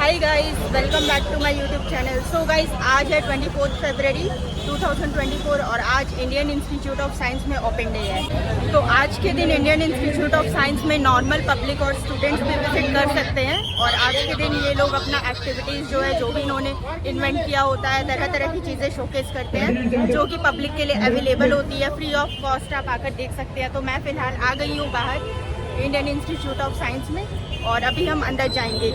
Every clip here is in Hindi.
Hi guys, welcome back to my YouTube channel. So guys, आज है 24 फरवरी 2024 और आज इंडियन इंस्टीट्यूट ऑफ साइंस में ओपन डे है। तो आज के दिन इंडियन इंस्टीट्यूट ऑफ साइंस में नॉर्मल पब्लिक और स्टूडेंट्स भी विजिट कर सकते हैं। और आज के दिन ये लोग अपना एक्टिविटीज़ जो है, जो भी इन्होंने इन्वेंट किया होता है, तरह तरह की चीज़ें शोकेस करते हैं जो कि पब्लिक के लिए अवेलेबल होती है, फ्री ऑफ कॉस्ट आप आकर देख सकते हैं। तो मैं फ़िलहाल आ गई हूँ बाहर इंडियन इंस्टीट्यूट ऑफ साइंस में और अभी हम अंदर जाएंगे।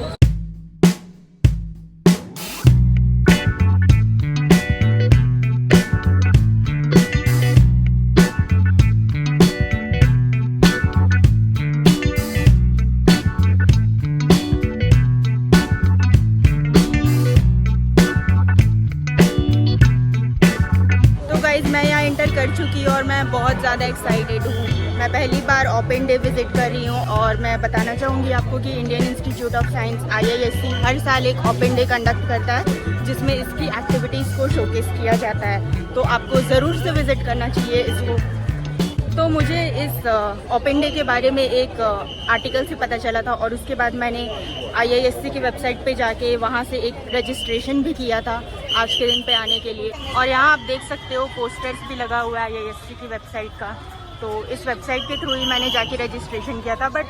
मैं यहाँ इंटर कर चुकी हूँ और मैं बहुत ज़्यादा एक्साइटेड हूँ। मैं पहली बार ओपन डे विजिट कर रही हूँ और मैं बताना चाहूँगी आपको कि Indian Institute of science IISc हर साल एक ओपन डे कंडक्ट करता है जिसमें इसकी एक्टिविटीज़ को शोकेस किया जाता है। तो आपको ज़रूर से विज़िट करना चाहिए इसको। तो मुझे इस ओपन डे के बारे में एक आर्टिकल से पता चला था और उसके बाद मैंने IISc की वेबसाइट पे जाके वहाँ से एक रजिस्ट्रेशन भी किया था आज के दिन पे आने के लिए। और यहाँ आप देख सकते हो पोस्टर्स भी लगा हुआ है IISc की वेबसाइट का। तो इस वेबसाइट के थ्रू ही मैंने जाके रजिस्ट्रेशन किया था, but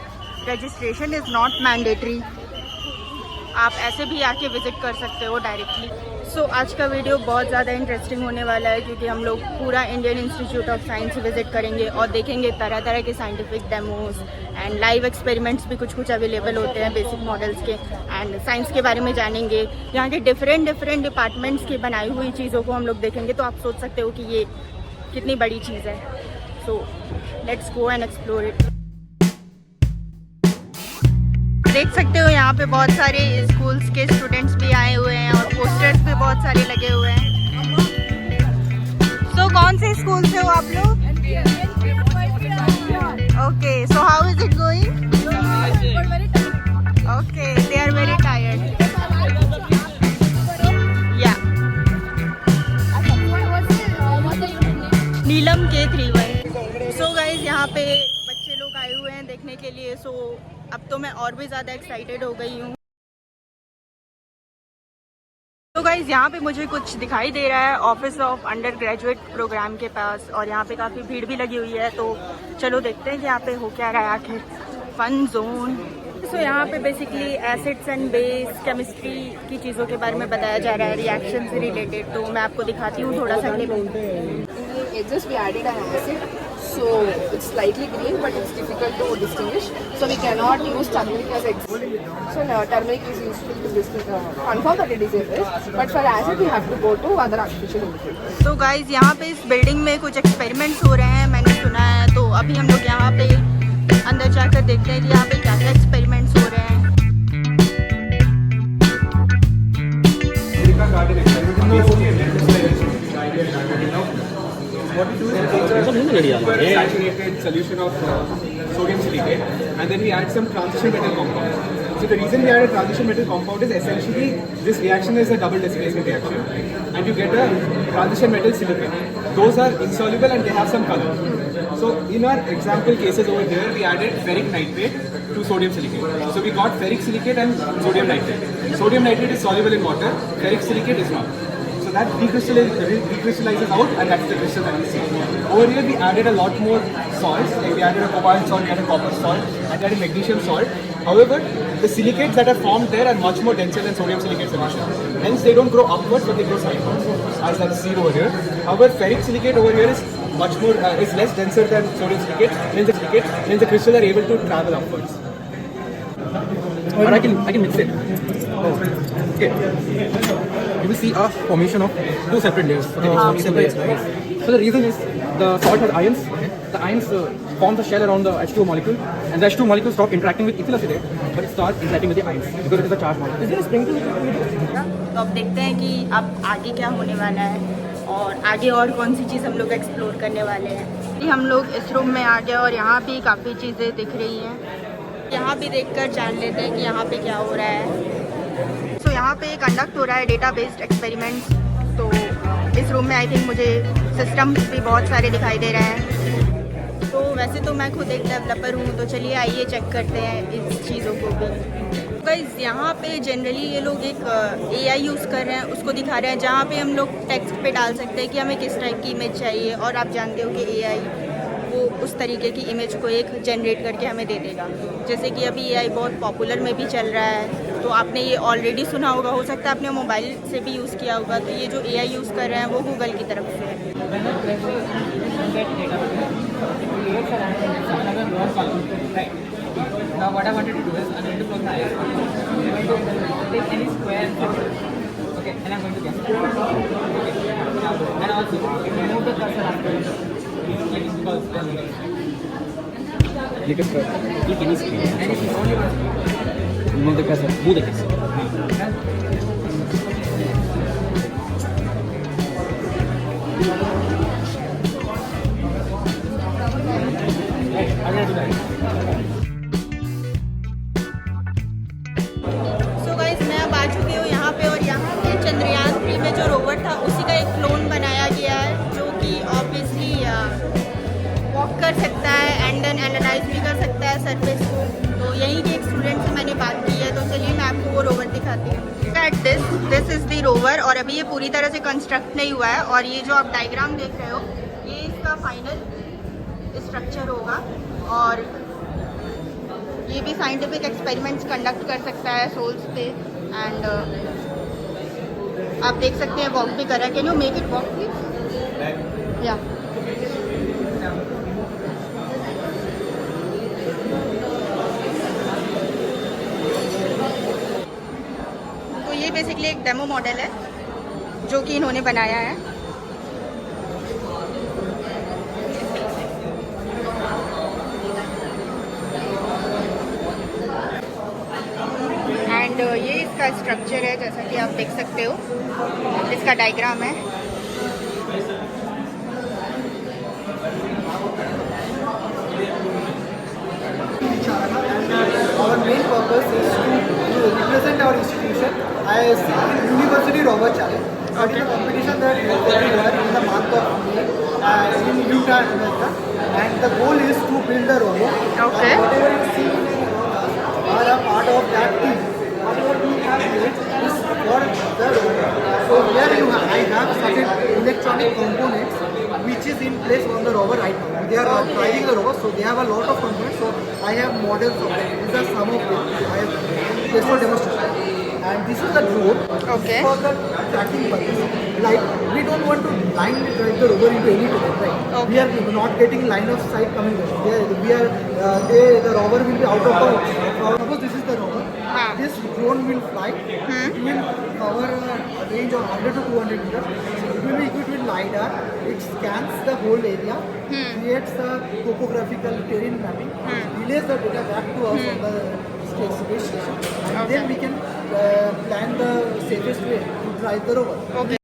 registration is not mandatory. आप ऐसे भी आके विज़िट कर सकते हो डायरेक्टली। सो आज का वीडियो बहुत ज़्यादा इंटरेस्टिंग होने वाला है क्योंकि हम लोग पूरा Indian Institute of science visit करेंगे और देखेंगे तरह तरह के scientific demos and live experiments भी कुछ अवेलेबल होते हैं बेसिक मॉडल्स के। एंड साइंस के बारे में जानेंगे, यहाँ के डिफरेंट डिपार्टमेंट्स की बनाई हुई चीज़ों को हम लोग देखेंगे। तो आप सोच सकते हो कि ये कितनी बड़ी चीज़ है। सो let's go and explore it. देख सकते हो यहाँ पे बहुत सारे स्कूल्स के स्टूडेंट्स भी आए हुए हैं और पोस्टर्स भी बहुत सारे लगे हुए हैं। सो कौन से स्कूल से हो आप लोग? Okay, so how is it going? Okay, they are very tired. या नीलम K31। सो गाइज, यहाँ पे बच्चे लोग आए हुए हैं देखने के लिए। सो अब तो मैं और भी ज़्यादा एक्साइटेड हो गई हूँ। तो गाइज़, यहाँ पे मुझे कुछ दिखाई दे रहा है office of under graduate programme के पास और यहाँ पे काफ़ी भीड़ भी लगी हुई है। तो चलो देखते हैं कि यहाँ पे हो क्या रहा है आखिर। Fun zone. सो यहाँ पे basically acids and base chemistry की चीज़ों के बारे में बताया जा रहा है, रिएक्शन से रिलेटेड। तो मैं आपको दिखाती हूँ थोड़ा सा clip. Edges we added an acid, so it's slightly green, but it's difficult to distinguish. So we cannot use turmeric as example. So no, turmeric is useful to confirm that it is a base, but for acid we have to go to other artificial ingredients. तो गाइज, यहाँ पे इस बिल्डिंग में कुछ एक्सपेरिमेंट्स हो रहे हैं, मैंने सुना है। तो अभी हम लोग यहाँ पे अंदर जाकर देखते हैं कि यहाँ पे क्या क्या एक्सपेरिमेंट्स हो रहे हैं। What we do is we take a saturated solution of sodium silicate and then we add some transition metal compound. So the reason we add a transition metal compound is essentially this reaction is a double displacement reaction and you get a transition metal silicate. Those are insoluble and they have some color. So in our example cases over here, we added ferric nitrate to sodium silicate. So we got ferric silicate and sodium nitrate. Sodium nitrate is soluble in water, ferric silicate is not. That decrystallizes out and that's the crystal that we see. Over here we added a lot more salts, like we added a cobalt salt, we added copper salt, and we added magnesium salt. However, the silicates that are formed there are much more denser than sodium silicate solution. Hence they don't grow upwards but they grow sidewards, as that's seen over here. However, ferric silicate over here is much more, is less denser than sodium silicate, hence the crystals are able to travel upwards. Or I can mix it. Okay. You will see a formation of two separate layers. So the reason is the salt has ions. The ions form the shell around the H2O molecule, and the H2O molecule stop interacting with ethyl acetate, but it starts interacting with the ions because it is a charged molecule. Is there a sprinkle? तो अब देखते हैं कि अब आगे क्या होने वाला है और आगे और कौन सी चीज़ हम लोग एक्सप्लोर करने वाले हैं। हम लोग इस रूम में आ गए और यहाँ भी काफ़ी चीज़ें दिख रही हैं। यहाँ भी देखकर जान लेते हैं कि यहाँ पे क्या हो रहा है। सो यहाँ पे कंडक्ट हो रहा है डेटा बेस्ड एक्सपेरिमेंट्स। तो इस रूम में आई थिंक मुझे सिस्टम्स भी बहुत सारे दिखाई दे रहे हैं। तो वैसे तो मैं खुद एक डेवलपर हूँ, तो चलिए आइए चेक करते हैं इस चीज़ों को भी। गाइस यहाँ पे जनरली ये लोग एक AI यूज़ कर रहे हैं, उसको दिखा रहे हैं, जहाँ पे हम लोग टेक्स्ट पे डाल सकते हैं कि हमें किस टाइप की इमेज चाहिए, और आप जानते हो कि AI वो उस तरीके की इमेज को एक जनरेट करके हमें दे देगा। जैसे कि अभी AI बहुत पॉपुलर में भी चल रहा है, तो आपने ये ऑलरेडी सुना होगा, हो सकता है आपने मोबाइल से भी यूज़ किया होगा। तो ये जो AI यूज़ कर रहे हैं वो गूगल की तरफ से है। Now what I wanted to do is I'm going to close my eyes. I'm going to take any square and flip it. Okay, and I'm going to guess it. Okay. Now, and also remove the cursor after because You can click any screen. and if you only want to Remove the cursor. Move the cursor. So guys मैं अब आ चुकी हूँ यहाँ पे, और यहाँ पे चंद्रयान 3 में जो रोवर था उसी का एक क्लोन बनाया गया है, जो कि ऑब्वियसली वॉक कर सकता है एंड देन एनालाइज भी कर सकता है सरफेस को। तो यहीं के एक स्टूडेंट से मैंने बात की है, तो चलिए मैं आपको वो रोवर दिखाती हूँ। At this is the rover, और अभी ये पूरी तरह से कंस्ट्रक्ट नहीं हुआ है, और ये जो आप डायग्राम देख रहे हो ये इसका फाइनल स्ट्रक्चर होगा, और ये भी साइंटिफिक एक्सपेरिमेंट्स कंडक्ट कर सकता है सोल्स पे। एंड आप देख सकते हैं वॉक भी कर रहा है। Can you make it walk please? या तो ये बेसिकली एक डेमो मॉडल है जो कि इन्होंने बनाया है। एंड ये इसका स्ट्रक्चर है, जैसा कि आप देख सकते हो, इसका डायग्राम है। Our main purpose is to represent our institution as University Rover Challenge. It is a competition that is everywhere in the month of May in Utah, America, and the goal is to build a rover. Okay. And whatever you see in the rover are a part of that team. Whatever we have made is for the rover. So here I have certain electronic components which is in place on the rover right now. They are driving the rover, so they have a lot of components. So I have models of them. These are some of them. I have placed for demonstration. And this is the drone. Okay. For the tracking purpose. Like we don't want to blindly drive the rover into any terrain, right? Okay. We are not getting line of sight coming there. The rover will be out of bounds. Suppose this is the rover. हाँ. This drone will fly. It will cover a range of 100 to 200 meters. It will be equipped with LiDAR. It scans the whole area, creates a topographical terrain mapping, relays the data back to us on the space station, and then we can plan the safest way to drive the rover. Okay.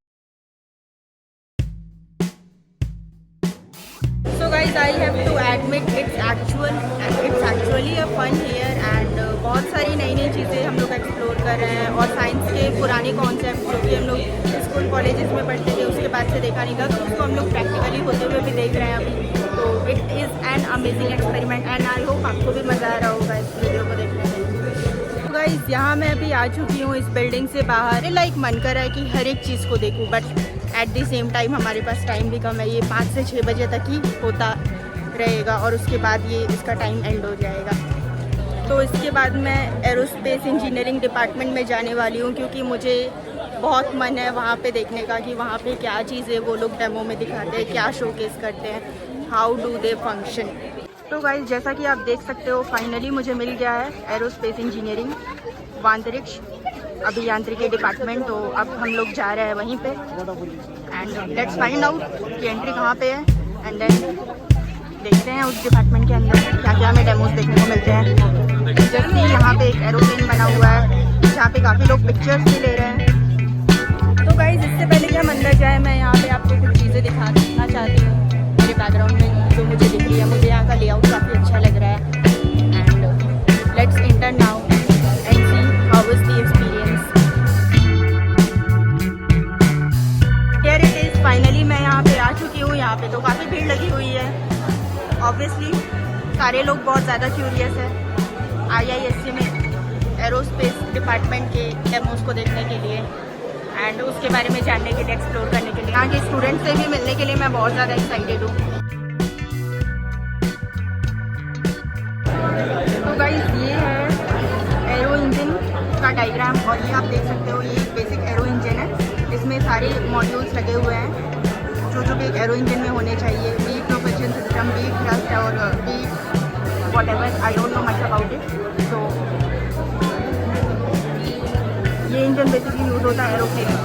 So guys, I have to admit it's actually a fun here, and बहुत सारी नई नई चीज़ें हम लोग एक्सप्लोर कर रहे हैं, और साइंस के पुराने कॉन्सेप्ट जो कि हम लोग स्कूल कॉलेजेस में पढ़ते थे उसके बाद से देखा नहीं था, तो उसको हम लोग प्रैक्टिकली होते हुए भी देख रहे हैं अभी। तो it is an amazing experiment, and I hope आपको भी मज़ा आ रहा होगा इस वीडियो को देखने में। तो गाइस यहाँ मैं अभी आ चुकी हूँ इस बिल्डिंग से बाहर। लाइक मन कर रहा है कि हर एक चीज़ को देखूँ, but at the same time हमारे पास टाइम भी कम है। ये 5 से 6 बजे तक ही होता रहेगा, और उसके बाद ये इसका टाइम एंड हो जाएगा। तो इसके बाद मैं एरोस्पेस इंजीनियरिंग डिपार्टमेंट में जाने वाली हूँ, क्योंकि मुझे बहुत मन है वहाँ पे देखने का कि वहाँ पे क्या चीज़ें वो लोग डेमो में दिखाते हैं, क्या शोकेस करते हैं, हाउ डू दे फंक्शन। तो गाइस जैसा कि आप देख सकते हो, फाइनली मुझे मिल गया है एरोस्पेस इंजीनियरिंग अंतरिक्ष अभियांत्रिकी डिपार्टमेंट। तो अब हम लोग जा रहे हैं वहीं पे, एंड लेट्स फाइंड आउट कि एंट्री कहाँ पे है, एंड देन देखते हैं उस डिपार्टमेंट के अंदर क्या क्या हमें डेमोज देखने को मिलते हैं। जैसे यहाँ पे एक एरोप्लेन बना हुआ है जहाँ पे काफ़ी लोग पिक्चर्स भी ले रहे हैं। तो गाइस इससे पहले कि हम अंदर जाए, मैं यहाँ पे आपको कुछ चीज़ें दिखाना चाहती हूँ मेरे बैकग्राउंड में जो मुझे दिख रही है। मुझे यहाँ का लेआउट काफ़ी अच्छा लग रहा है, and let's enter now and see how is the experience. Here it is, finally मैं यहाँ पे आ चुकी हूँ। यहाँ पे तो काफ़ी भीड़ लगी हुई है ऑब्वियसली, सारे लोग बहुत ज़्यादा क्यूरियस है IISc में एरोस्पेस डिपार्टमेंट के डेमोस को देखने के लिए एंड उसके बारे में जानने के लिए, एक्सप्लोर करने के लिए। यहाँ के स्टूडेंट से भी मिलने के लिए मैं बहुत ज़्यादा एक्साइटेड हूँ। तो गाइस ये है एरो इंजन का डायग्राम और ये आप देख सकते हो, ये एक बेसिक एरो इंजन है। इसमें सारे मॉड्यूल्स लगे हुए हैं जो भी एक एरो इंजन में होने चाहिए, be propulsion system, be thrust और be whatever, I don't know much about it. तो ये इंजन बेसिकली यूज़ होता है एरोप्लेन में।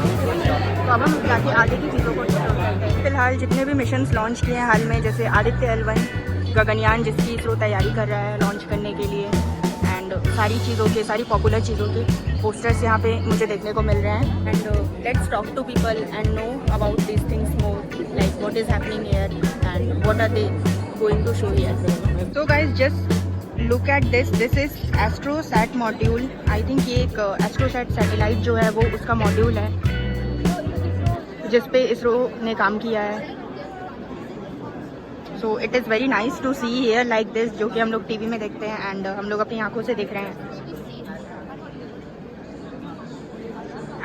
तो अब हम जाके आगे की चीज़ों को एक्सप्लोर करते हैं। फिलहाल जितने भी मिशंस लॉन्च किए हैं हाल में, जैसे आदित्य L1 गगनयान जिसकी इसरो तैयारी कर रहा है लॉन्च करने के लिए, एंड सारी चीज़ों के, सारी पॉपुलर चीज़ों के पोस्टर्स यहाँ पे मुझे देखने को मिल रहे हैं। And let's talk to people and know about this things more, like what is happening here and what are they going to show here. तो guys just look at this is AstroSat module. I think ये एक एस्ट्रोसैट सैटेलाइट जो है वो उसका मॉड्यूल है जिस पे इसरो ने काम किया है। So it is very nice to see here like this, जो कि हम लोग टीवी में देखते हैं एंड हम लोग अपनी आंखों से देख रहे हैं।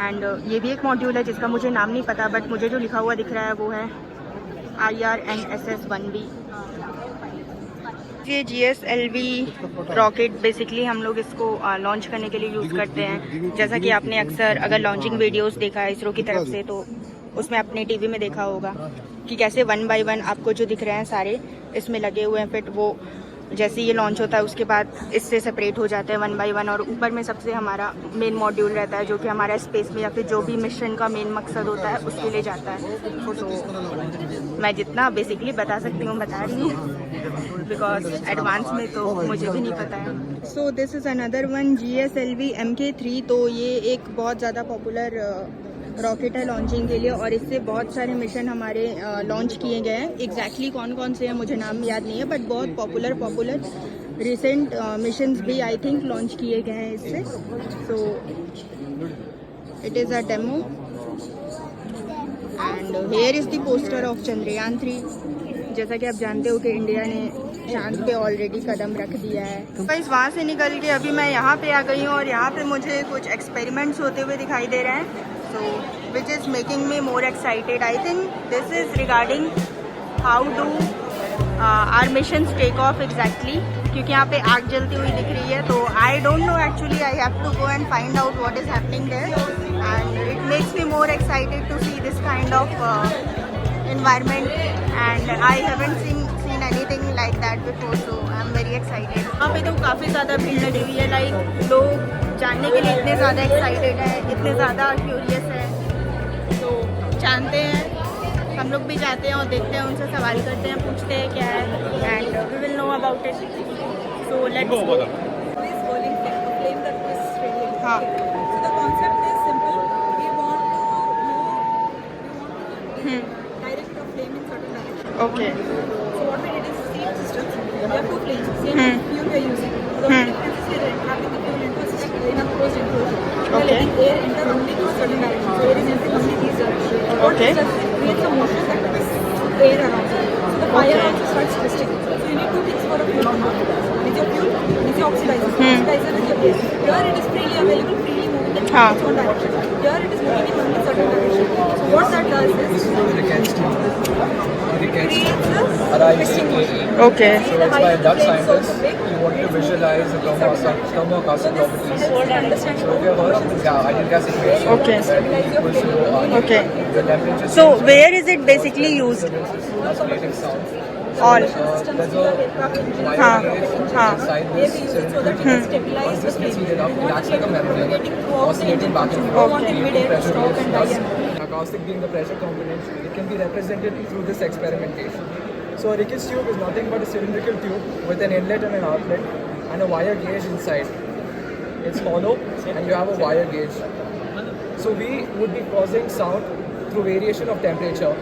एंड ये भी एक मॉड्यूल है जिसका मुझे नाम नहीं पता, बट मुझे जो लिखा हुआ दिख रहा है वो है IRNSS-1B। ये GSLV रॉकेट बेसिकली हम लोग इसको लॉन्च करने के लिए यूज़ करते हैं। जैसा कि आपने अक्सर अगर लॉन्चिंग वीडियोस देखा है इसरो की तरफ से, तो उसमें अपने टीवी में देखा होगा कि कैसे 1 बाय 1 आपको जो दिख रहे हैं सारे इसमें लगे हुए हैं। फिर वो जैसे ये लॉन्च होता है उसके बाद इससे सेपरेट हो जाते हैं 1 बाय 1, और ऊपर में सबसे हमारा मेन मॉड्यूल रहता है जो कि हमारा स्पेस में या फिर जो भी मिशन का मेन मकसद होता है उसके लिए जाता है। तो मैं जितना बेसिकली बता सकती हूँ बता रही हूँ, बिकॉज एडवांस में तो मुझे भी नहीं पता है। So this is another one GSLV MK3। तो ये एक बहुत ज़्यादा पॉपुलर रॉकेट है लॉन्चिंग के लिए, और इससे बहुत सारे मिशन हमारे लॉन्च किए गए हैं। एग्जैक्टली कौन कौन से हैं मुझे नाम याद नहीं है, बट बहुत पॉपुलर रिसेंट मिशंस भी आई थिंक लॉन्च किए गए हैं इससे। सो it is a demo and here is the poster of Chandrayaan 3। जैसा कि आप जानते हो कि इंडिया ने चांद पे ऑलरेडी कदम रख दिया है। तो गाइस वहाँ से निकल के अभी मैं यहाँ पे आ गई हूँ और यहाँ पे मुझे कुछ एक्सपेरिमेंट्स होते हुए दिखाई दे रहे हैं। So, which is making me more excited. I think this is regarding how do our missions take off exactly. क्योंकि यहाँ पे आग जलती हुई दिख रही है, तो I don't know actually. I have to go and find out what is happening there, and it makes me more excited to see this kind of environment. And I haven't seen anything like that before, so I'm very excited. यहाँ पे तो काफ़ी ज़्यादा भीड़ लगी हुई है, लाइक लोग जानने के लिए इतने ज़्यादा एक्साइटेड है, इतने ज़्यादा क्यूरियस है। तो जानते हैं, हम लोग भी जाते हैं और देखते हैं, उनसे सवाल करते हैं, पूछते हैं क्या है, and we will know about it. So let's go. हाँ, okay. So what we did is same systems. We have 2 planes, same fuel we are using. The only difference is we are traveling the fuel into a system in a closed enclosure. We are letting air enter only through certain directions. So air is entering only these directions. What this does is it creates a motion that twists air around. So the fire also starts twisting. So you need 2 things for a fuel compound. It's your fuel, it's your oxidizer. Oxidizer is your air. Here it is freely available, freely moving in its own direction. Here it is moving in only certain direction. So what that does is creates a twisting motion. Okay. So it's by Dutch scientists who wanted to visualize the thermoacoustic properties. So if you have heard of the ideal gas equation, Okay. equals to Okay. the temperature So where is it basically used? that's creating sound. All. There's a हाँ, wire हाँ. inside this cylinder. Once this gets heated up, it acts like a membrane, oscillating back and forth, creating pressure waves. Thus, acoustic being the pressure component, it can be represented through this experimentation. So a Ricketts tube is nothing but a cylindrical tube with an inlet and an outlet and a wire gauge inside. It's hollow and you have a wire gauge. So we would be causing sound through variation of temperature.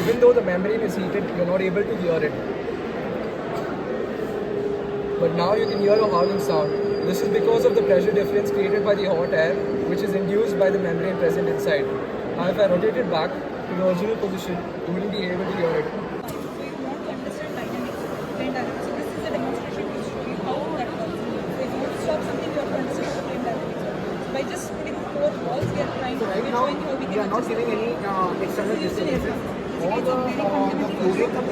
Even though the membrane is heated, you're not able to hear it. But now you can hear a howling sound. This is because of the pressure difference created by the hot air, which is induced by the membrane present inside. Now, if I rotate it back to the original position, you wouldn't be able to hear it. We want to understand dynamics, plane dynamics. So this is a demonstration to show you how that works. So if you want to stop something, you have to understand the plane dynamics. So by just putting 4 balls, we are trying to Right now, showing how we we can are not adjust giving any external This is used in disturbance. aircraft.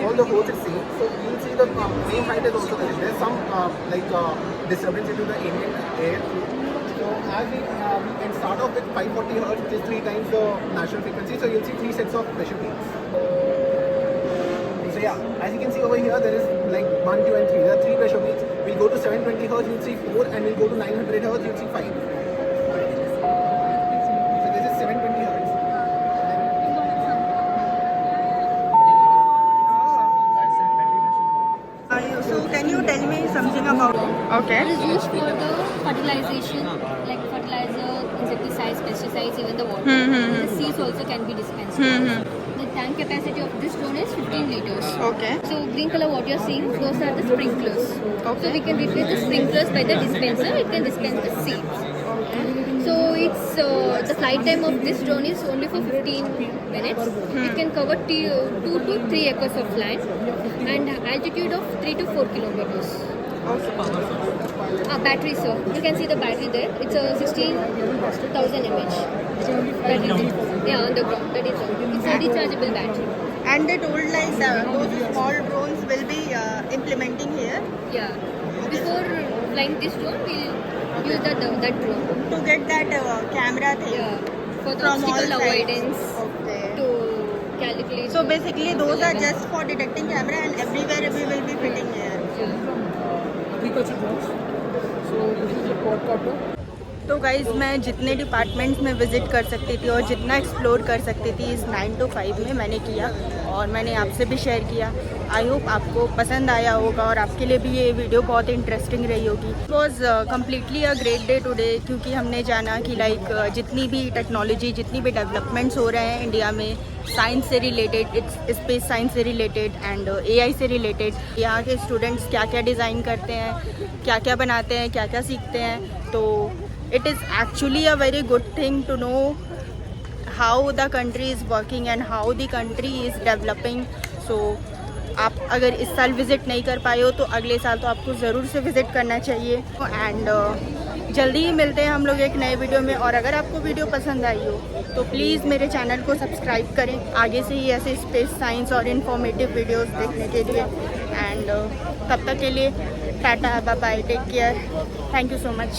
All the holes is same. So you'll see the main height is also there. There's some disturbance into the ambient air. So as we can start off with 540 hertz, which is 3 times the natural frequency. So you'll see 3 sets of pressure beats. So yeah, as you can see over here, there is like 1, 2, and 3. There are 3 pressure beats. We'll go to 720 hertz, you'll see 4, and we'll go to 900 hertz, you'll see 5. So this is 720 hertz. So can you tell me something about? Okay. It is used for the fertilization, like fertilizer, insecticides, pesticides, even the water. The seeds also can be dispensed. The tank capacity of this drone is 15 liters. Okay. So green color what you're seeing, those are the sprinklers. Okay. So we can replace the sprinklers by the dispenser. It can dispense the seeds. So it's the flight time of this drone is only for 15 minutes. It can cover 2 to 3 acres of land and altitude of 3 to 4 kilometers. Battery, sir. You can see the battery there. It's a 16,000 mAh. Battery. Yeah, on the ground. That is all. It's a rechargeable battery. And they told like those small drones will be implementing here Yeah. Before flying this drone, we'll use that drone. to get that camera thing. Yeah. For the From all obstacle sides. avoidance. Okay. To calculate. So basically those are level. just for detecting camera and everywhere we will be fitting here. Agriculture drones. So this is the quadcopter. तो गाइज़ मैं जितने डिपार्टमेंट्स में विज़िट कर सकती थी और जितना एक्सप्लोर कर सकती थी इस 9 to 5 में मैंने किया और मैंने आपसे भी शेयर किया. आई होप आपको पसंद आया होगा और आपके लिए भी ये वीडियो बहुत इंटरेस्टिंग रही होगी. It was completely a great day today क्योंकि हमने जाना कि लाइक जितनी भी टेक्नोलॉजी जितनी भी डेवलपमेंट्स हो रहे हैं इंडिया में साइंस से रिलेटेड, स्पेस साइंस से रिलेटेड एंड AI से रिलेटेड, यहाँ के स्टूडेंट्स क्या क्या डिज़ाइन करते हैं, क्या क्या बनाते हैं, क्या क्या सीखते हैं. तो it is actually a very good thing to know how the country is working and how the country is developing. So आप अगर इस साल विज़िट नहीं कर पाए हो तो अगले साल तो आपको ज़रूर से विज़िट करना चाहिए. एंड जल्दी ही मिलते हैं हम लोग एक नए वीडियो में. और अगर आपको वीडियो पसंद आई हो तो प्लीज़ मेरे चैनल को सब्सक्राइब करें आगे से ही ऐसे स्पेस साइंस और इन्फॉर्मेटिव वीडियोस देखने के लिए. एंड तब तक के लिए टाटा, bye bye, take care, thank you so much.